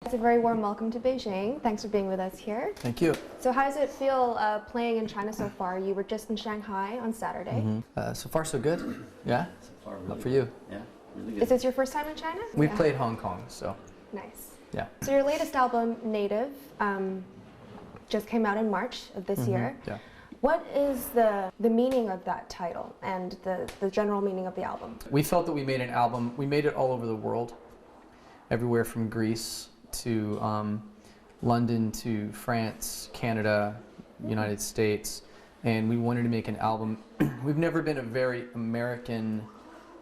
It's a very warm welcome to Beijing. Thanks for being with us here. Thank you. So how does it feel playing in China so far? You were just in Shanghai on Saturday. So far so good. Yeah? So far, really Not for you. Yeah, really good. Is this your first time in China? We've played Hong Kong, so Nice. yeah. So your latest album, Native, just came out in March of this year. Yeah. What is the meaning of that title and the general meaning of the album? We felt that we made an album, we made it all over the world, everywhere from Greece to London to France, Canada, United States, and we wanted to make an album. We've never been a very American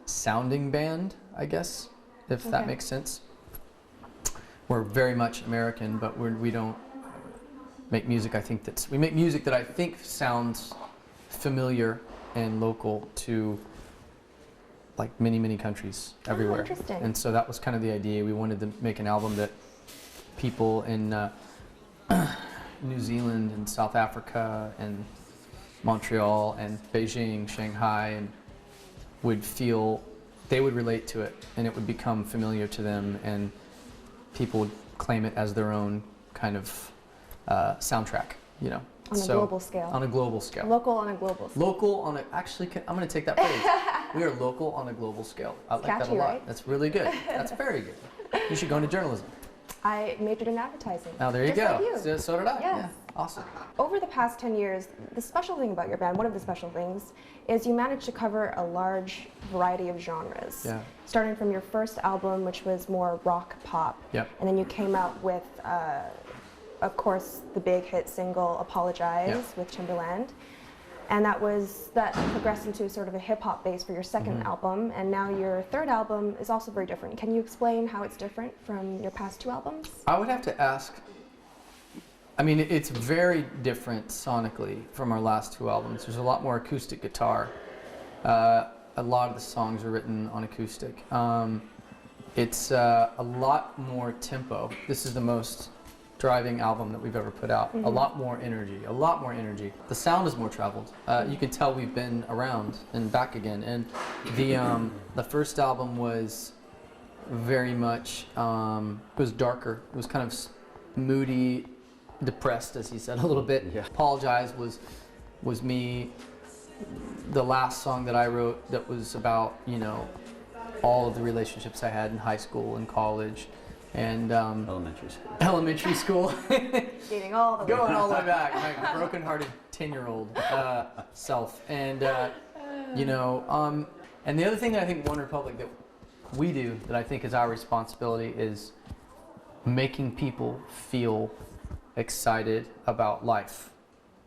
sounding band, I guess, if that makes sense. We're very much American, but we don't make music, we make music that I think sounds familiar and local to like many countries everywhere. Interesting. And so that was kind of the idea. We wanted to make an album that people in New Zealand and South Africa and Montreal and Beijing, Shanghai, and would feel, they would relate to it and it would become familiar to them and people would claim it as their own kind of soundtrack, you know. On a global scale. On a global scale. Local on a global scale. Local on a, actually, I'm going to take that phrase. We are local on a glal scale. I like that a catchy, lot. right? That's really good. That's very good. You should go into journalism. I majored in advertising. Oh, there you Just go. like you. So did I. Yes. Yeah. Awesome. Over the past 10 years, the special thing about your band, one of the special things, is you managed to cover a large variety of genres. Yeah. Starting from your first album, which was more rock pop. Yep. And then you came out with, of course, the big hit single Apologize with Timberland. And that progressed into sort of a hip-hop base for your second album, and now your third album is also very different. Can you explain how it's different from your past two albums? I would have to ask, I mean, it's very different sonically from our last two albums. There's a lot more acoustic guitar. A lot of the songs are written on acoustic. It's a lot more tempo. This is the most driving album that we've ever put out. A lot more energy, a lot more energy. The sound is more traveled. You can tell we've been around and back again. And the first album was very much, it was darker. It was kind of moody, depressed, as he said, a little bit. Yeah. Apologize was me. The last song that I wrote that was about, you know, all of the relationships I had in high school and college. And elementary school. Dating all the way Going all the way back, my broken-hearted 10-year-old self. And you know, and the other thing that I think OneRepublic that we do that I think is our responsibility is making people feel excited about life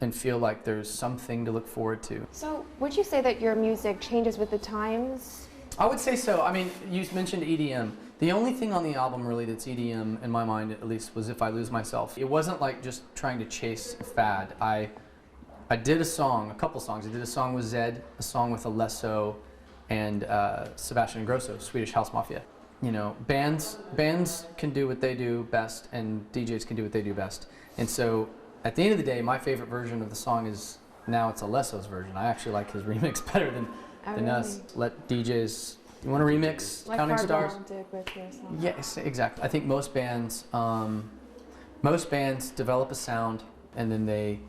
and feel like there's something to look forward to. So, would you say that your music changes with the times? I would say so. I mean, you mentioned EDM. The only thing on the album really that's EDM, in my mind at least, was If I Lose Myself. It wasn't like just trying to chase a fad. I did a couple songs. I did a song with Zed, a song with Alesso, and Sebastian Ingrosso, Swedish House Mafia. You know, bands can do what they do best, and DJs can do what they do best. And so, at the end of the day, my favorite version of the song is, now it's Alesso's version. I actually like his remix better than us. Let DJs, you want to remix like Counting Hardwell Stars? did with your song. Yes, exactly. I think most bands develop a sound and then they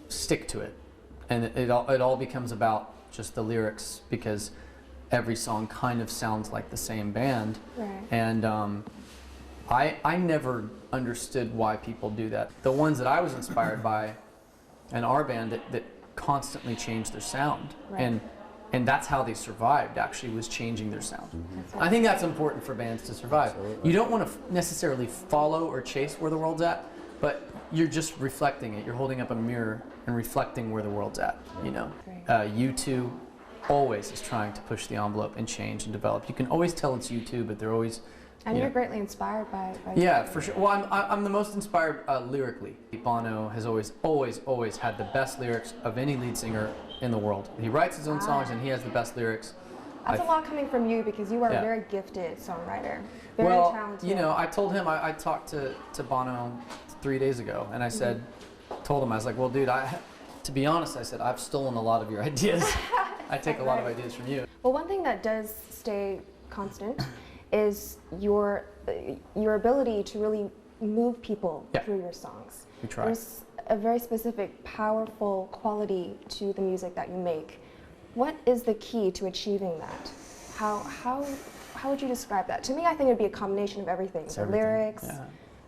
stick to it, and it all becomes about just the lyrics because every song kind of sounds like the same band. Right. And I never understood why people do that. The ones that I was inspired by, and our band that constantly changed their sound, Right. and that's how they survived, actually, was changing their sound. I think that's important for bands to survive. Absolutely. You don't want to necessarily follow or chase where the world's at, but you're just reflecting it. You're holding up a mirror and reflecting where the world's at, you know. U2 always is trying to push the envelope and change and develop. You can always tell it's U2, but they're always... And you're greatly inspired by Yeah, for sure. Well, I'm the most inspired lyrically. Bono has always had the best lyrics of any lead singer in the world. He writes his own songs and he has the best lyrics. That's a lot coming from you because you are a very gifted songwriter. Very talented. You know, I told him, I talked to Bono 3 days ago, and I said, told him, I was like, well, dude, to be honest, I said, I've stolen a lot of your ideas. I take a lot of ideas from you. Well, one thing that does stay constant is your ability to really move people Yeah. through your songs. We try. There's a very specific, powerful quality to the music that you make. What is the key to achieving that? How would you describe that? To me, I think it would be a combination of everything. It's The everything. lyrics, Yeah.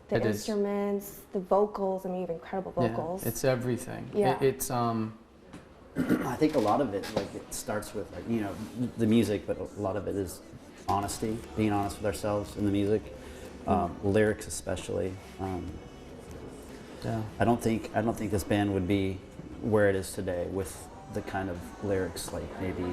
the It is. instruments, the vocals. I mean, you have incredible vocals. Yeah, it's everything. Yeah. It's I think a lot of it, like, it starts with, like, you know, the music, but a lot of it is honesty, being honest with ourselves in the music, lyrics especially. yeah. I don't think this band would be where it is today with the kind of lyrics like maybe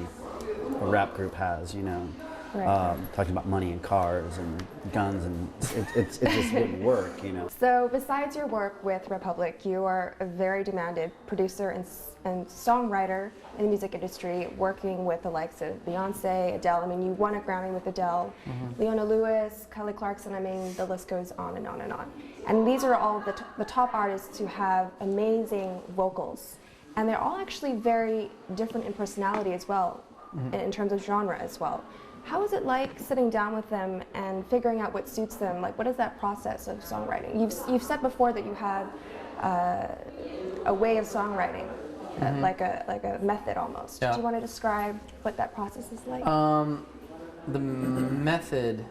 a rap group has, you know, Right. talking about money and cars and guns, and it just wouldn't work, you know. So besides your work with Republic, you are a very demanded producer and songwriter in the music industry, working with the likes of Beyonce, Adele. I mean, you won a Grammy with Adele, Leona Lewis, Kelly Clarkson. I mean, the list goes on and on and on. And these are all the top artists who have amazing vocals. And they're all actually very different in personality as well, in terms of genre as well. How is it like sitting down with them and figuring out what suits them? Like, what is that process of songwriting? You've said before that you have a way of songwriting, like a method almost. Yeah. Do you want to describe what that process is like? The method,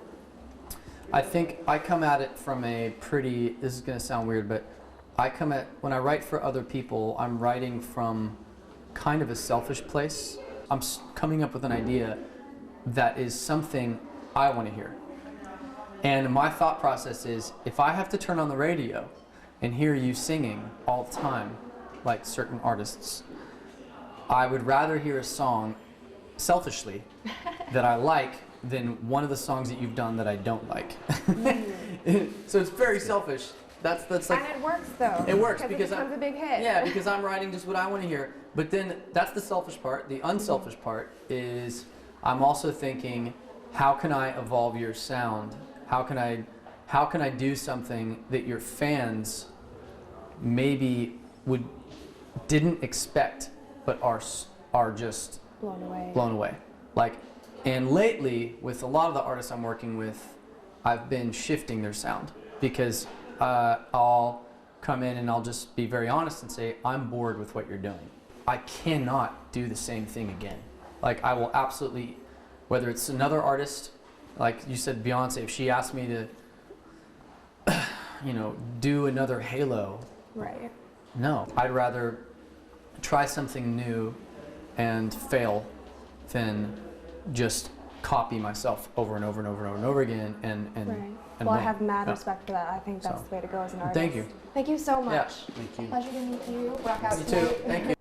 I think I come at it from a pretty, this is going to sound weird, but when I write for other people, I'm writing from kind of a selfish place. I'm coming up with an idea that is something I want to hear. And my thought process is, if I have to turn on the radio and hear you singing all the time, like certain artists, I would rather hear a song, selfishly, that I like than one of the songs that you've done that I don't like. So it's very selfish. That's like. And it works though. It works because it becomes a big hit. Yeah, because I'm writing just what I want to hear. But then that's the selfish part. The unselfish part is I'm also thinking, how can I evolve your sound? How can I do something that your fans maybe didn't expect, but are just Blown away. Like, and lately with a lot of the artists I'm working with, I've been shifting their sound because I'll come in and I'll just be very honest and say, I'm bored with what you're doing. I cannot do the same thing again. Like, I will absolutely, whether it's another artist, like you said, Beyonce, if she asked me to, do another Halo, Right. no. I'd rather try something new and fail than just copy myself over and over and over and over and over again and Right. and Well, I win. have mad Yeah. respect for that. I think that's So, the way to go as an artist. thank you. Thank you so much. Yeah. Thank you. Pleasure to meet you. Rock out You tonight. too. Thank you.